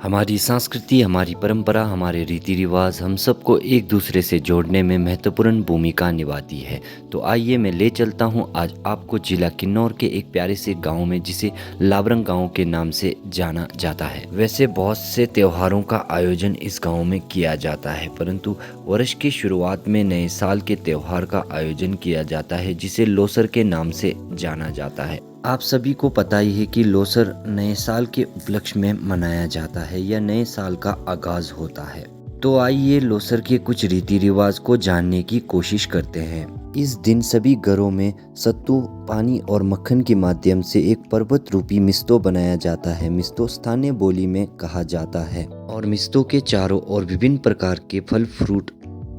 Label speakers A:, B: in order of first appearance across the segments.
A: हमारी संस्कृति, हमारी परंपरा, हमारे रीति रिवाज हम सबको एक दूसरे से जोड़ने में महत्वपूर्ण भूमिका निभाती है। तो आइए मैं ले चलता हूँ आज आपको जिला किन्नौर के एक प्यारे से गांव में, जिसे लाबरंग गांव के नाम से जाना जाता है। वैसे बहुत से त्योहारों का आयोजन इस गांव में किया जाता है, परंतु वर्ष की शुरुआत में नए साल के त्योहार का आयोजन किया जाता है, जिसे लोसर के नाम से जाना जाता है। आप सभी को पता ही है कि लोसर नए साल के उपलक्ष्य में मनाया जाता है या नए साल का आगाज होता है। तो आइए लोसर के कुछ रीति रिवाज को जानने की कोशिश करते हैं। इस दिन सभी घरों में सत्तू, पानी और मक्खन के माध्यम से एक पर्वत रूपी मिस्तो बनाया जाता है। मिस्तो स्थानीय बोली में कहा जाता है और मिस्तो के चारों ओर विभिन्न प्रकार के फल, फ्रूट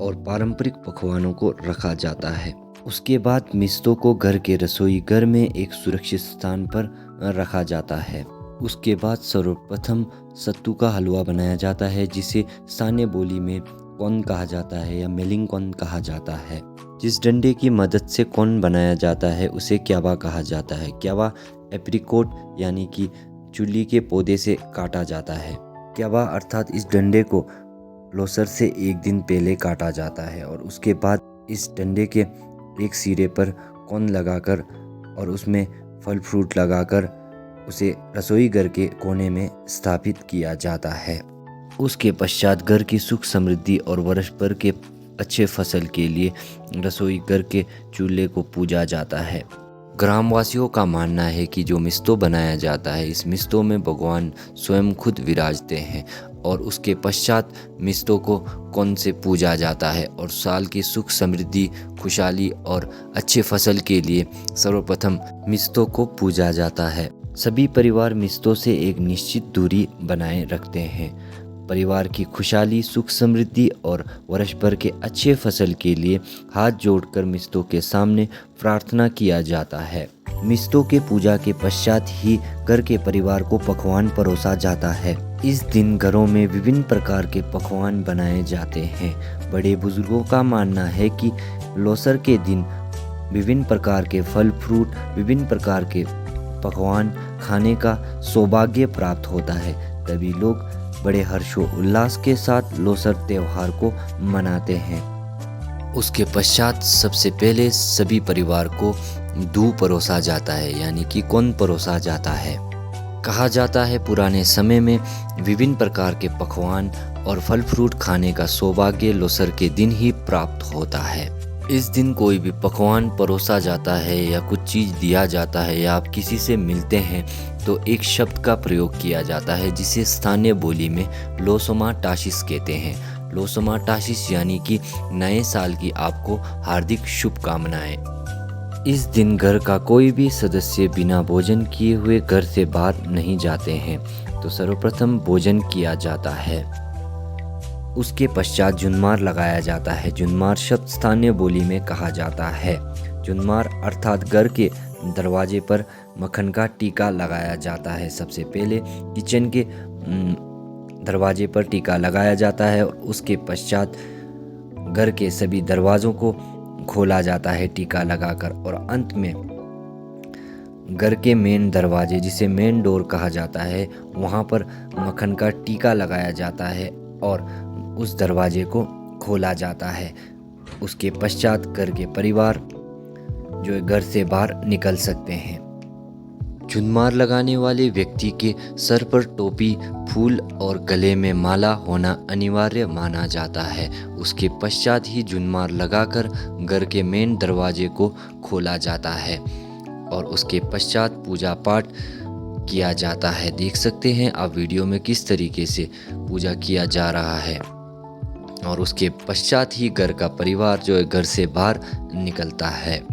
A: और पारंपरिक पकवानों को रखा जाता है। उसके बाद मिस्तो को घर के रसोई घर में एक सुरक्षित स्थान पर रखा जाता है। उसके बाद सर्वप्रथम सत्तू का हलवा बनाया जाता है, जिसे स्थानीय बोली में कौन कहा जाता है या मेलिंग कौन कहा जाता है। जिस डंडे की मदद से कौन बनाया जाता है उसे क्यावा कहा जाता है। क्यावा एप्रिकोट यानी कि चुल्ली के पौधे से काटा जाता है। क्यावा अर्थात इस डंडे को लोसर से एक दिन पहले काटा जाता है और उसके बाद इस डंडे के एक सिरे पर कौन लगाकर और उसमें फल फ्रूट लगाकर उसे रसोई घर के कोने में स्थापित किया जाता है। उसके पश्चात घर की सुख समृद्धि और वर्ष भर के अच्छे फसल के लिए रसोई घर के चूल्हे को पूजा जाता है। ग्रामवासियों का मानना है कि जो मिस्तो बनाया जाता है, इस मिस्तो में भगवान स्वयं खुद विराजते हैं और उसके पश्चात मिस्तो को कौन से पूजा जाता है और साल की सुख समृद्धि, खुशहाली और अच्छे फसल के लिए सर्वप्रथम मिस्तो को पूजा जाता है। सभी परिवार मिस्तो से एक निश्चित दूरी बनाए रखते हैं। परिवार की खुशहाली, सुख समृद्धि और वर्ष भर के अच्छे फसल के लिए हाथ जोड़कर मिस्तो के सामने प्रार्थना किया जाता है। मिस्तो के पूजा के पश्चात ही घर के परिवार को पकवान परोसा जाता है। इस दिन घरों में विभिन्न प्रकार के पकवान बनाए जाते हैं। बड़े बुजुर्गों का मानना है कि लोसर के दिन विभिन्न प्रकार के फल फ्रूट, विभिन्न प्रकार के पकवान खाने का सौभाग्य प्राप्त होता है। तभी लोग बड़े हर्षोल्लास के साथ लोसर त्योहार को मनाते हैं। उसके पश्चात सबसे पहले सभी परिवार को दूध परोसा जाता है, यानी कि कौन परोसा जाता है। कहा जाता है पुराने समय में विभिन्न प्रकार के पकवान और फल फ्रूट खाने का सौभाग्य लोसर के दिन ही प्राप्त होता है। इस दिन कोई भी पकवान परोसा जाता है या कुछ चीज़ दिया जाता है या आप किसी से मिलते हैं तो एक शब्द का प्रयोग किया जाता है, जिसे स्थानीय बोली में लोसोमा टाशिस कहते हैं। लोसोमा टाशिस यानी कि नए साल की आपको हार्दिक शुभकामनाएं। इस दिन घर का कोई भी सदस्य बिना भोजन किए हुए घर से बाहर नहीं जाते हैं, तो सर्वप्रथम भोजन किया जाता है। उसके पश्चात जुन्मार लगाया जाता है। जुन्मार शब्द स्थानीय बोली में कहा जाता है। जुन्मार अर्थात घर के दरवाजे पर मक्खन का टीका लगाया जाता है। सबसे पहले किचन के दरवाजे पर टीका लगाया जाता है और उसके पश्चात घर के सभी दरवाज़ों को खोला जाता है टीका लगाकर, और अंत में घर के मेन दरवाजे, जिसे मेन डोर कहा जाता है, वहाँ पर मक्खन का टीका लगाया जाता है और उस दरवाजे को खोला जाता है। उसके पश्चात घर के परिवार जो घर से बाहर निकल सकते हैं। जुन्मार लगाने वाले व्यक्ति के सर पर टोपी, फूल और गले में माला होना अनिवार्य माना जाता है। उसके पश्चात ही जुन्मार लगाकर घर के मेन दरवाजे को खोला जाता है और उसके पश्चात पूजा पाठ किया जाता है। देख सकते हैं आप वीडियो में किस तरीके से पूजा किया जा रहा है और उसके पश्चात ही घर का परिवार जो है घर से बाहर निकलता है।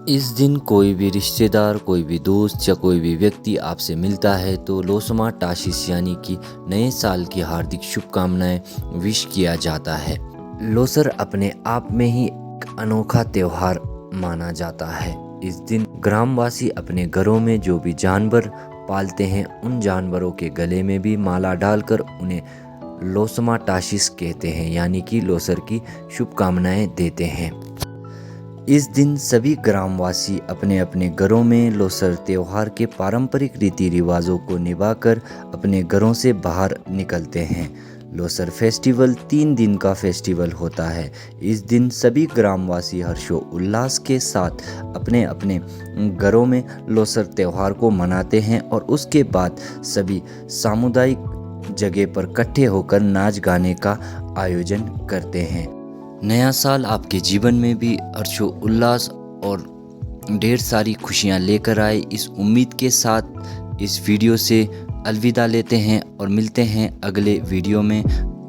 A: इस दिन कोई भी रिश्तेदार, कोई भी दोस्त या कोई भी व्यक्ति आपसे मिलता है तो लोसोमा टाशिस यानी कि नए साल की हार्दिक शुभकामनाएं विश किया जाता है। लोसर अपने आप में ही एक अनोखा त्योहार माना जाता है। इस दिन ग्रामवासी अपने घरों में जो भी जानवर पालते हैं उन जानवरों के गले में भी माला डालकर उन्हें लोसोमा टाशिस कहते हैं, यानी कि लोसर की शुभकामनाएं देते हैं। इस दिन सभी ग्रामवासी अपने अपने घरों में लोसर त्योहार के पारंपरिक रीति रिवाजों को निभाकर अपने घरों से बाहर निकलते हैं। लोसर फेस्टिवल 3 दिन का फेस्टिवल होता है। इस दिन सभी ग्रामवासी हर्षोल्लास के साथ अपने अपने घरों में लोसर त्योहार को मनाते हैं और उसके बाद सभी सामुदायिक जगह पर इकट्ठे होकर नाच गाने का आयोजन करते हैं। नया साल आपके जीवन में भी हर्षोल्लास और ढेर सारी खुशियां लेकर आए, इस उम्मीद के साथ इस वीडियो से अलविदा लेते हैं और मिलते हैं अगले वीडियो में।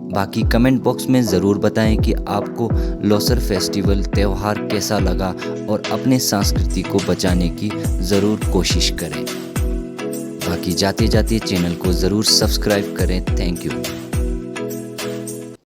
A: बाकी कमेंट बॉक्स में ज़रूर बताएं कि आपको लोसर फेस्टिवल त्यौहार कैसा लगा और अपने संस्कृति को बचाने की ज़रूर कोशिश करें। बाकी जाते जाते चैनल को ज़रूर सब्सक्राइब करें। Thank you.